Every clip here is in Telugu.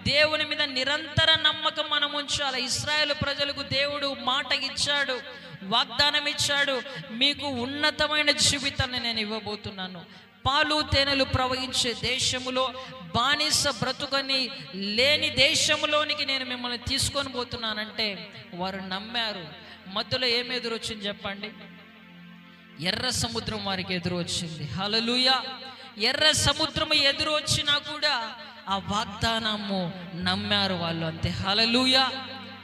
దేవుని మీద నిరంతర నమ్మకం మనం ఉంచాలి. ఇశ్రాయేలు ప్రజలకు దేవుడు మాట ఇచ్చాడు, వాగ్దానం ఇచ్చాడు, మీకు ఉన్నతమైన జీవితాన్ని నేను ఇవ్వబోతున్నాను, పాలు తేనెలు ప్రవహించే దేశములో బానిస బ్రతుకని లేని దేశంలోనికి నేను మిమ్మల్ని తీసుకొని పోతున్నానంటే వారు నమ్మారు. మధ్యలో ఏం ఎదురొచ్చింది చెప్పండి? ఎర్ర సముద్రం వారికి ఎదురు వచ్చింది. హల్లెలూయా. ఎర్ర సముద్రం ఎదురు వచ్చినా కూడా ఆ వాగ్దానము నమ్మారు వాళ్ళు, అంతే. హల్లెలూయా,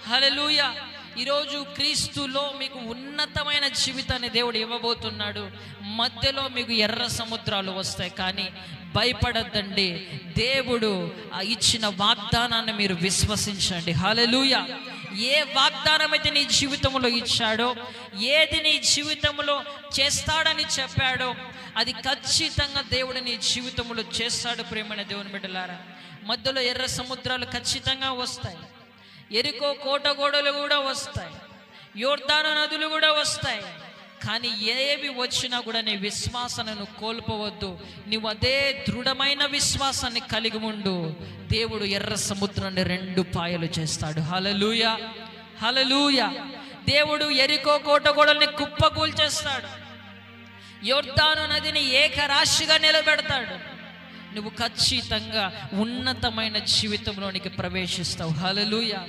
హల్లెలూయా. ఈరోజు క్రీస్తులో మీకు ఉన్నతమైన జీవితాన్ని దేవుడు ఇవ్వబోతున్నాడు. మధ్యలో మీకు ఎర్ర సముద్రాలు వస్తాయి, కానీ భయపడద్దండి. దేవుడు ఇచ్చిన వాగ్దానాన్ని మీరు విశ్వసించండి. హల్లెలూయా. ఏ వాగ్దానం అయితే నీ జీవితంలో ఇచ్చాడో, ఏది నీ జీవితంలో చేస్తాడని చెప్పాడో, అది ఖచ్చితంగా దేవుడు నీ జీవితంలో చేస్తాడు. ప్రేమైన దేవుని బిడ్డలారా, మధ్యలో ఎర్ర సముద్రాలు ఖచ్చితంగా వస్తాయి, ఎరికో కోట గోడలు కూడా వస్తాయి, యోర్దాను నదులు కూడా వస్తాయి. కానీ ఏవి వచ్చినా కూడా నీ విశ్వాసాన్ని కోల్పోవద్దు. నువ్వు అదే దృఢమైన విశ్వాసాన్ని కలిగి ఉండు. దేవుడు ఎర్ర సముద్రాన్ని 2 పాయలు చేస్తాడు. హల్లెలూయా, హల్లెలూయా. దేవుడు ఎరికో కోట గోడల్ని కుప్పకూల్చేస్తాడు, యోర్దాను నదిని ఏకరాశిగా నిలబెడతాడు. నువ్వు ఖచ్చితంగా ఉన్నతమైన జీవితంలోనికి ప్రవేశిస్తావు. హల్లెలూయా.